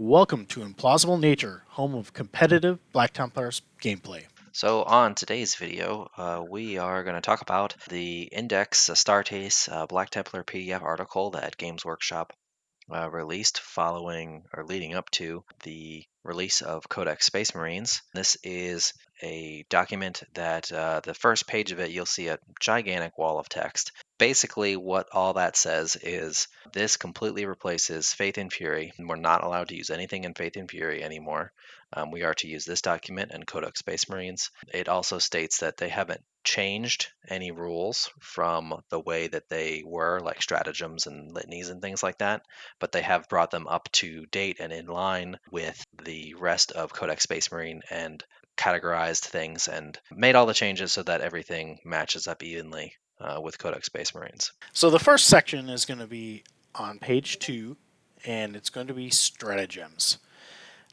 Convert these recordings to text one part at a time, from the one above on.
Welcome to Implausible Nature, home of competitive Black Templars gameplay. So on today's video, we are going to talk about the Index Astartes Black Templar PDF article that Games Workshop released following or leading up to the release of Codex Space Marines. This is a document that the first page of it, you'll see a gigantic wall of text. Basically, what all that says is this completely replaces Faith and Fury. We're not allowed to use anything in Faith and Fury anymore. We are to use this document and Codex Space Marines. It also states that they haven't changed any rules from the way that they were, like stratagems and litanies and things like that, but they have brought them up to date and in line with the rest of Codex Space Marine and categorized things and made all the changes so that everything matches up evenly with Codex Space Marines. So the first section is going to be on page 2, and it's going to be stratagems.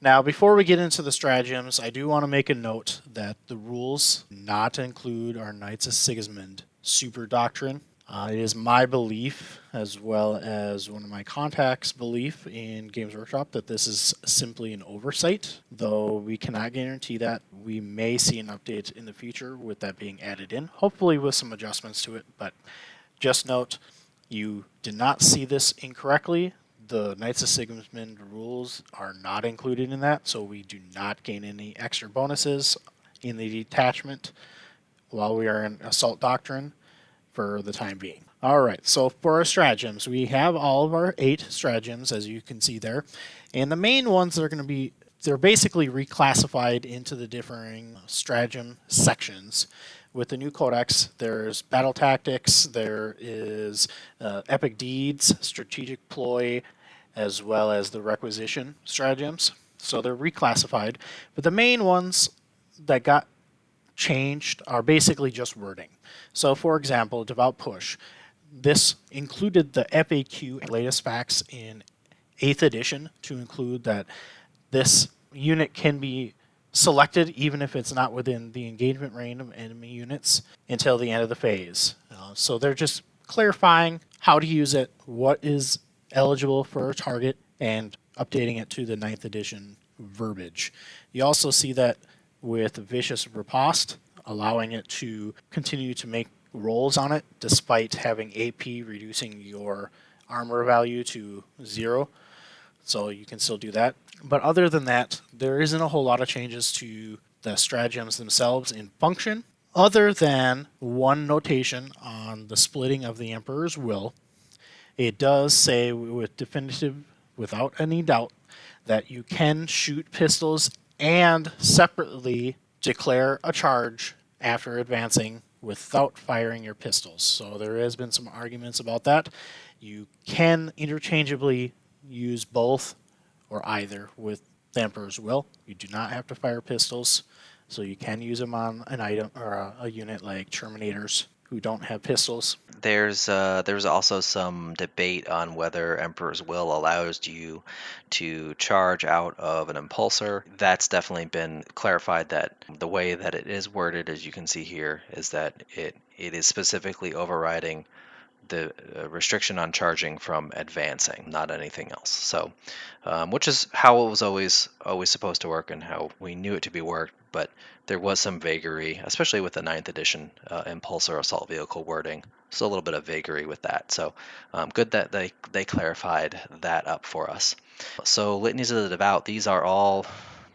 Now, before we get into the stratagems, I do want to make a note that the rules not include our Knights of Sigismund super doctrine. It is my belief, as well as one of my contacts' belief in Games Workshop, that this is simply an oversight, though we cannot guarantee that. We may see an update in the future with that being added in, hopefully with some adjustments to it, but just note, you did not see this incorrectly. The Knights of Sigismund rules are not included in that, so we do not gain any extra bonuses in the detachment while we are in Assault Doctrine for the time being. Alright, so for our stratagems, we have all of our 8 stratagems, as you can see there, and the main ones that are going to be, they're basically reclassified into the differing stratagem sections. With the new codex, there's battle tactics, there is epic deeds, strategic ploy, as well as the requisition stratagems. So they're reclassified, but the main ones that got changed are basically just wording. So for example, Devout Push. This included the FAQ latest facts in 8th edition to include that this unit can be selected even if it's not within the engagement range of enemy units until the end of the phase. So they're just clarifying how to use it, what is eligible for a target, and updating it to the 9th edition verbiage. You also see that with Vicious Riposte, allowing it to continue to make rolls on it despite having AP reducing your armor value to 0. So you can still do that. But other than that, there isn't a whole lot of changes to the stratagems themselves in function, other than one notation on the splitting of the Emperor's Will. It does say with definitive, without any doubt, that you can shoot pistols and separately declare a charge after advancing without firing your pistols. So there has been some arguments about that. You can interchangeably use both or either with the Emperor's Will. You do not have to fire pistols, so you can use them on an item or a unit like Terminators who don't have pistols. There's also some debate on whether Emperor's Will allows you to charge out of an impulsor. That's definitely been clarified, that the way that it is worded, as you can see here, is that it is specifically overriding the restriction on charging from advancing, not anything else. So, which is how it was always supposed to work and how we knew it to be worked. But there was some vagary, especially with the 9th edition impulsor assault vehicle wording. So a little bit of vagary with that. So good that they clarified that up for us. So Litanies of the Devout, these are all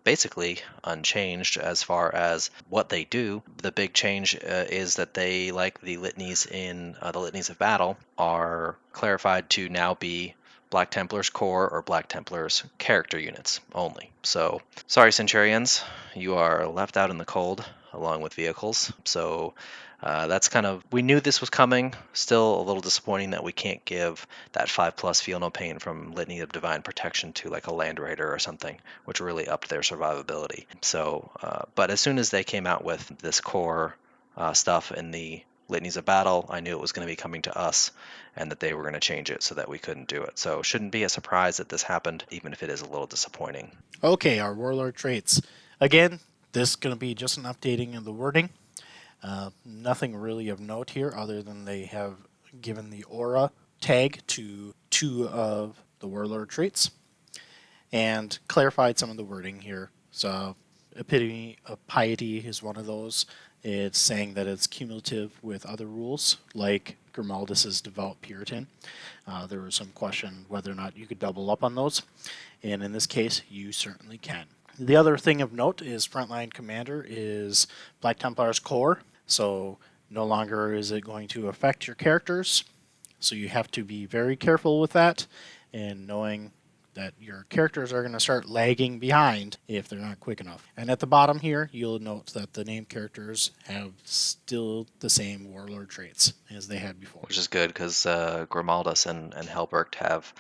basically unchanged as far as what they do. The big change is that they, like the litanies in the Litanies of Battle, are clarified to now be Black Templars core or Black Templars character units only. So, sorry Centurions, you are left out in the cold along with vehicles. So that's kind of, we knew this was coming. Still a little disappointing that we can't give that 5+ Feel No Pain from Litany of Divine Protection to like a Land Raider or something, which really upped their survivability. So, but as soon as they came out with this core stuff in the Litanies of Battle, I knew it was going to be coming to us and that they were going to change it so that we couldn't do it. So it shouldn't be a surprise that this happened, even if it is a little disappointing. Okay, our Warlord Traits. Again, this is going to be just an updating of the wording. Nothing really of note here other than they have given the aura tag to 2 of the Warlord Traits. and clarified some of the wording here. So epitome of piety is one of those. It's saying that it's cumulative with other rules, like Grimaldus's devout Puritan. There was some question whether or not you could double up on those, and in this case, you certainly can. The other thing of note is Frontline Commander is Black Templar's core, so no longer is it going to affect your characters. So you have to be very careful with that, and knowing that your characters are going to start lagging behind if they're not quick enough. And at the bottom here, you'll note that the named characters have still the same Warlord traits as they had before. Which is good because Grimaldus and Helbrecht have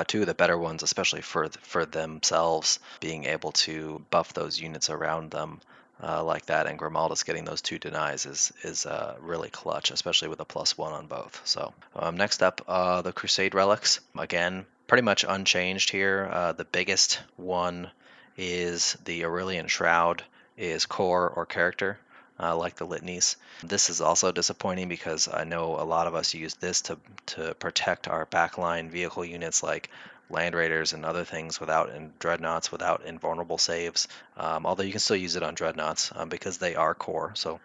two of the better ones, especially for themselves, being able to buff those units around them like that. And Grimaldus getting those 2 denies is really clutch, especially with a +1 on both. So next up, the Crusade relics. Again, pretty much unchanged here. The biggest one is the Aurelian Shroud, is core or character. Like the litanies. This is also disappointing because I know a lot of us use this to protect our backline vehicle units like Land Raiders and other things and Dreadnoughts without invulnerable saves. Although you can still use it on Dreadnoughts because they are core, so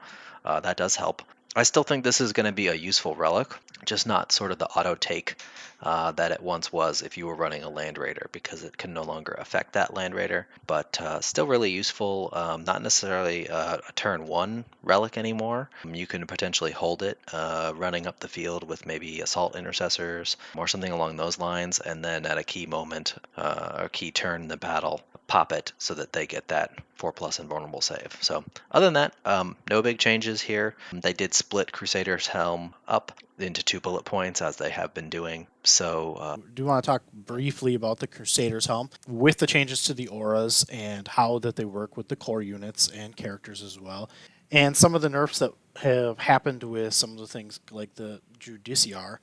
that does help. I still think this is going to be a useful relic, just not sort of the auto take that it once was if you were running a Land Raider, because it can no longer affect that Land Raider, but still really useful. Not necessarily a turn 1 relic anymore. You can potentially hold it running up the field with maybe Assault Intercessors or something along those lines, and then at a key moment, a key turn in the battle, pop it so that they get that 4+ invulnerable save. So other than that, no big changes here. They did split Crusader's Helm up into 2 bullet points, as they have been doing. So do you want to talk briefly about the Crusader's Helm with the changes to the auras and how that they work with the core units and characters as well, and some of the nerfs that have happened with some of the things like the Judiciar?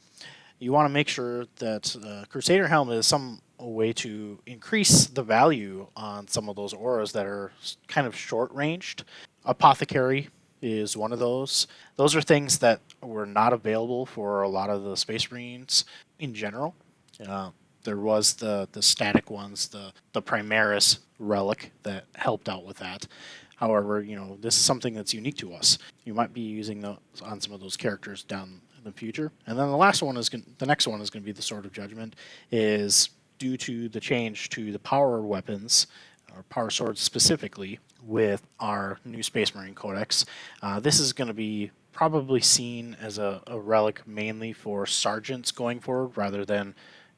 You want to make sure that Crusader Helm is some way to increase the value on some of those auras that are kind of short ranged. Apothecary is one of those. Those are things that were not available for a lot of the Space Marines in general. There was the static ones, the Primaris relic that helped out with that. However, this is something that's unique to us. You might be using those on some of those characters down in the future. And then the next one is going to be the Sword of Judgment, is due to the change to the power weapons, or power swords specifically, with our new Space Marine Codex. This is going to be probably seen as a relic mainly for sergeants going forward rather than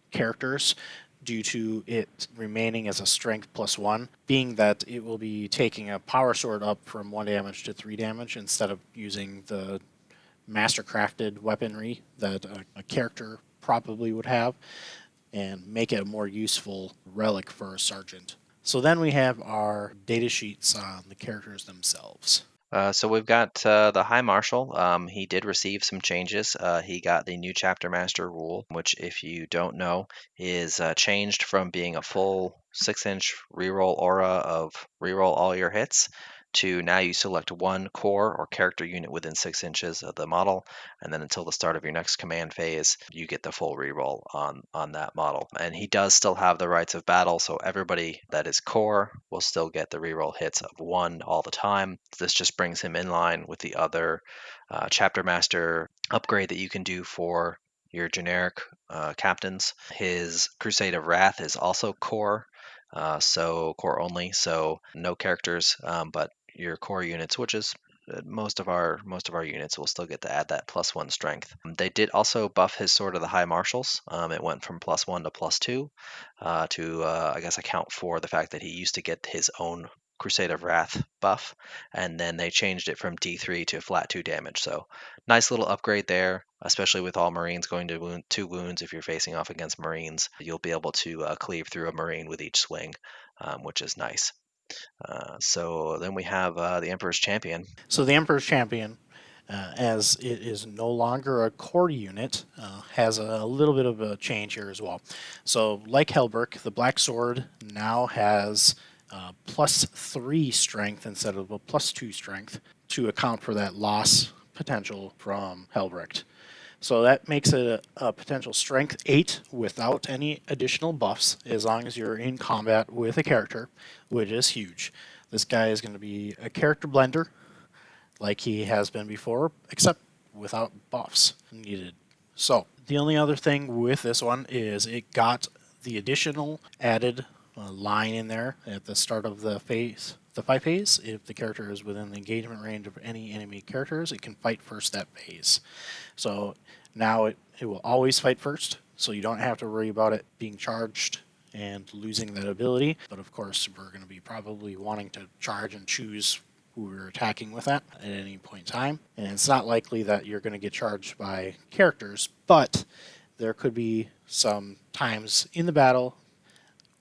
characters, due to it remaining as a strength +1, being that it will be taking a power sword up from 1 damage to 3 damage instead of using the mastercrafted weaponry that a character probably would have, and make it a more useful relic for a sergeant. So then we have our data sheets on the characters themselves. So we've got the High Marshal. He did receive some changes. He got the new Chapter Master rule, which, if you don't know, is changed from being a full 6-inch reroll aura of reroll all your hits to now you select one core or character unit within 6 inches of the model, and then until the start of your next command phase, you get the full reroll on that model. And he does still have the Rights of Battle, so everybody that is core will still get the reroll hits of 1 all the time. This just brings him in line with the other Chapter Master upgrade that you can do for your generic captains. His Crusade of Wrath is also core, so core only, so no characters, but your core units, which is most of our units, will still get to add that +1 strength. They did also buff his Sword of the High Marshals. It went from +1 to +2 to I guess account for the fact that he used to get his own Crusade of Wrath buff, and then they changed it from D3 to flat 2 damage. So nice little upgrade there, especially with all Marines going to 2 wounds. If you're facing off against Marines, you'll be able to cleave through a Marine with each swing, which is nice. So then we have the Emperor's Champion. So the Emperor's Champion, as it is no longer a core unit, has a little bit of a change here as well. So like Helbrecht, the Black Sword now has +3 strength instead of a +2 strength to account for that loss potential from Helbrecht. So that makes it a potential strength 8 without any additional buffs, as long as you're in combat with a character, which is huge. This guy is going to be a character blender, like he has been before, except without buffs needed. So the only other thing with this one is it got the additional added line in there at the start of the phase, the fight phase. If the character is within the engagement range of any enemy characters, it can fight first that phase. So now it will always fight first, so you don't have to worry about it being charged and losing that ability. But of course, we're going to be probably wanting to charge and choose who we're attacking with that at any point in time. And it's not likely that you're going to get charged by characters, but there could be some times in the battle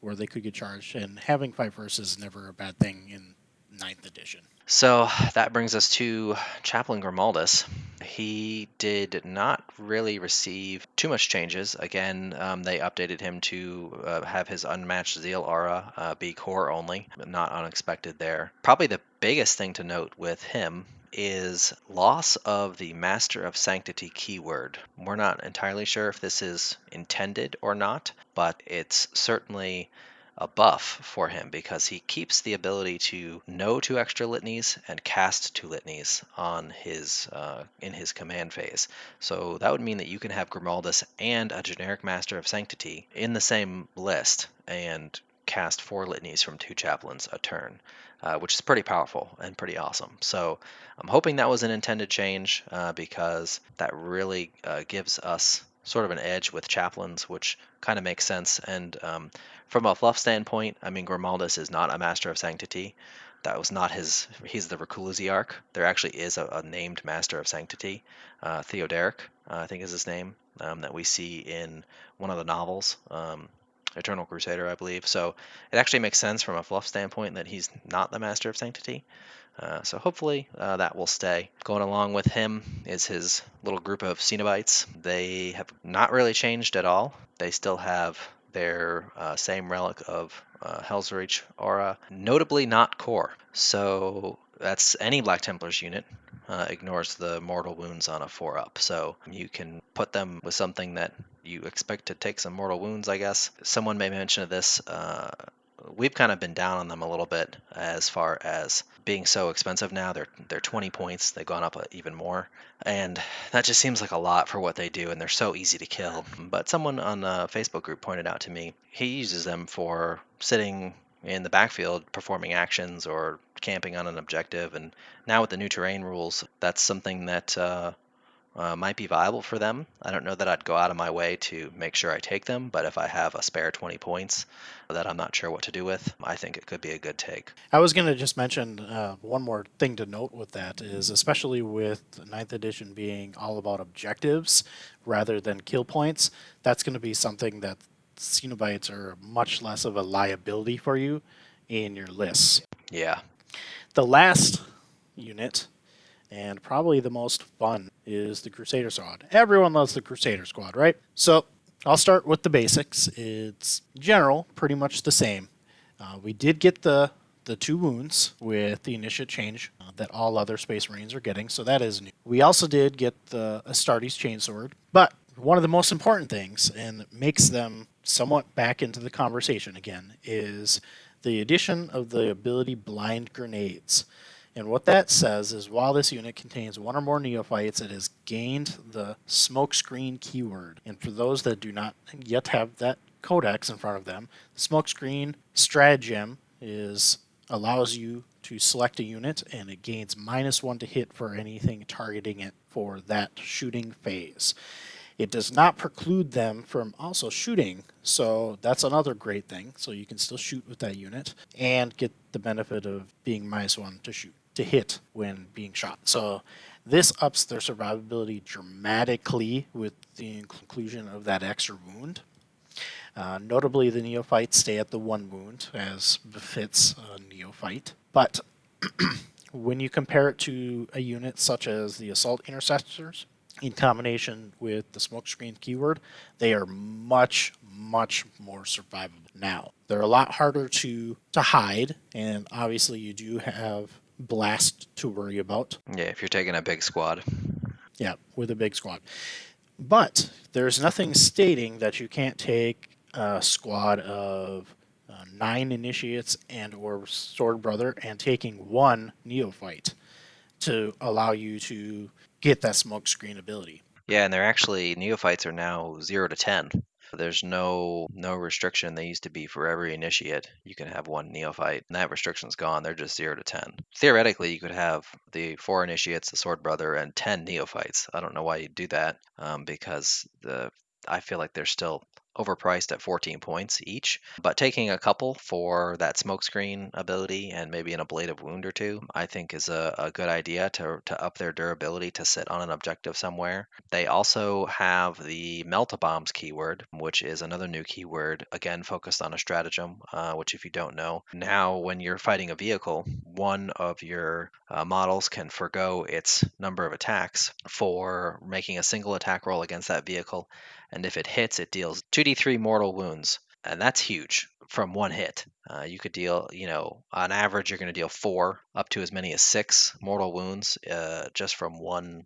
where they could get charged, and having fight first is never a bad thing in 9th edition. So that brings us to Chaplain Grimaldus. He did not really receive too much changes. Again, they updated him to have his Unmatched Zeal aura be core only, but not unexpected there. Probably the biggest thing to note with him is loss of the Master of Sanctity keyword. We're not entirely sure if this is intended or not, but it's certainly a buff for him because he keeps the ability to know 2 extra litanies and cast 2 litanies on his in his command phase. So that would mean that you can have Grimaldus and a generic Master of Sanctity in the same list and cast 4 litanies from 2 chaplains a turn, which is pretty powerful and pretty awesome. So I'm hoping that was an intended change because that really gives us sort of an edge with chaplains, which kind of makes sense. And from a fluff standpoint, I mean, Grimaldus is not a Master of Sanctity. That was not his. He's the Reclusiarch. There actually is a named Master of Sanctity, Theoderic, I think is his name, that we see in one of the novels, Eternal Crusader, I believe. So it actually makes sense from a fluff standpoint that he's not the Master of Sanctity. So hopefully that will stay. Going along with him is his little group of Cenobites. They have not really changed at all. They still have their same relic of Hell's Reach aura, notably not core. So that's any Black Templars unit. Ignores the mortal wounds on a 4-up. So you can put them with something that you expect to take some mortal wounds, I guess. Someone may mention this. We've kind of been down on them a little bit as far as being so expensive now. They're 20 points. They've gone up even more. And that just seems like a lot for what they do, and they're so easy to kill. But someone on a Facebook group pointed out to me he uses them for sitting in the backfield performing actions or camping on an objective. And now with the new terrain rules, that's something that might be viable for them. I don't know that I'd go out of my way to make sure I take them, but if I have a spare 20 points that I'm not sure what to do with, I think it could be a good take. I was going to just mention one more thing to note with that is, especially with 9th edition being all about objectives rather than kill points, that's going to be something that Cenobites are much less of a liability for you in your lists. Yeah. The last unit, and probably the most fun, is the Crusader Squad. Everyone loves the Crusader Squad, right? So I'll start with the basics. It's general, pretty much the same. We did get the 2 wounds with the initiate change that all other Space Marines are getting, so that is new. We also did get the Astartes Chainsword, but one of the most important things, and makes them somewhat back into the conversation again, is the addition of the ability Blind Grenades. And what that says is while this unit contains 1 or more neophytes, it has gained the smokescreen keyword. And for those that do not yet have that codex in front of them, the smokescreen stratagem allows you to select a unit, and it gains -1 to hit for anything targeting it for that shooting phase. It does not preclude them from also shooting, so that's another great thing. So you can still shoot with that unit and get the benefit of being -1 to hit when being shot. So this ups their survivability dramatically with the inclusion of that extra wound. Notably, the neophytes stay at the 1 wound, as befits a neophyte. But when you compare it to a unit such as the Assault Intercessors, in combination with the smokescreen keyword, they are much, much more survivable. Now, they're a lot harder to hide, and obviously you do have blast to worry about. Yeah, if you're taking a big squad. Yeah, with a big squad. But there's nothing stating that you can't take a squad of 9 initiates and or sword brother and taking 1 neophyte to allow you to get that smokescreen ability. Yeah, and they're actually neophytes are now 0 to 10. There's no restriction. They used to be for every initiate you can have 1 neophyte, and that restriction's gone. They're just 0 to 10. Theoretically, you could have the 4 initiates, the sword brother, and 10 neophytes. I don't know why you'd do that, because I feel like they're still overpriced at 14 points each. But taking a couple for that smokescreen ability and maybe an ablative wound or two, I think is a good idea to up their durability to sit on an objective somewhere. They also have the Melt-A-Bombs keyword, which is another new keyword, again focused on a stratagem, which if you don't know, now when you're fighting a vehicle, one of your models can forgo its number of attacks for making a single attack roll against that vehicle, and if it hits, it deals 2d3 mortal wounds. And that's huge from 1 hit. You could deal, on average, you're going to deal 4 up to as many as 6 mortal wounds just from 1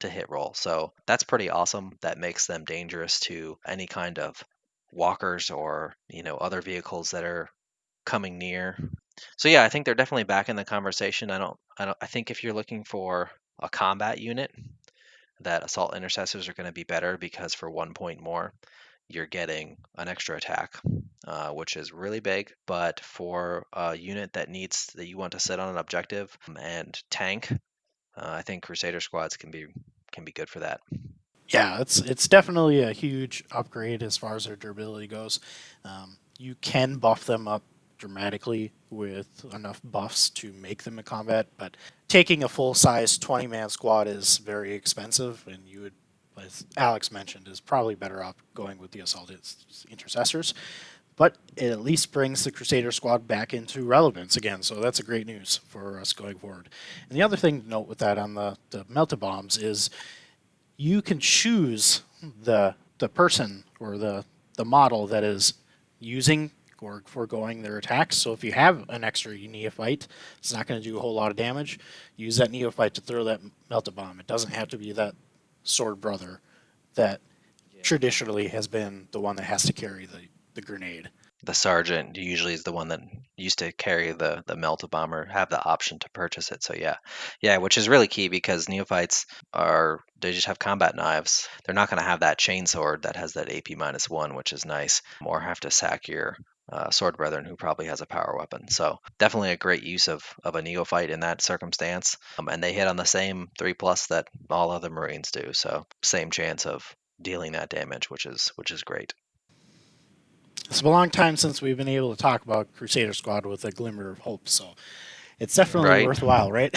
to hit roll. So that's pretty awesome. That makes them dangerous to any kind of walkers or, other vehicles that are coming near. So yeah, I think they're definitely back in the conversation. I think if you're looking for a combat unit, that assault intercessors are going to be better because for 1 point more, you're getting an extra attack, which is really big. But for a unit that you want to sit on an objective and tank, I think Crusader squads can be good for that. Yeah, it's definitely a huge upgrade as far as their durability goes. You can buff them up dramatically with enough buffs to make them a combat, but taking a full size 20-man squad is very expensive, and you would, as Alex mentioned, is probably better off going with the assault intercessors. But it at least brings the Crusader squad back into relevance again, so that's a great news for us going forward. And the other thing to note with that on the Melt-A-Bombs is you can choose the person or the model that is using or foregoing their attacks. So if you have an extra neophyte, it's not going to do a whole lot of damage. Use that neophyte to throw that Melt-A-Bomb. It doesn't have to be that sword brother that traditionally has been the one that has to carry the grenade. The sergeant usually is the one that used to carry the Melt-A-Bomb or have the option to purchase it. So yeah, which is really key because neophytes they just have combat knives. They're not going to have that chainsword that has that AP -1, which is nice, or have to sack your sword brethren who probably has a power weapon. So definitely a great use of a neophyte in that circumstance. And they hit on the same 3+ that all other Marines do. So same chance of dealing that damage, which is great. It's been a long time since we've been able to talk about Crusader Squad with a glimmer of hope, so it's definitely Right. worthwhile, right?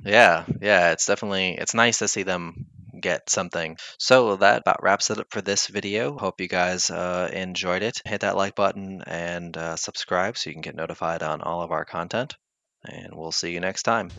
Yeah, it's nice to see them get something. So that about wraps it up for this video. Hope you guys enjoyed it. Hit that like button and subscribe so you can get notified on all of our content. And we'll see you next time.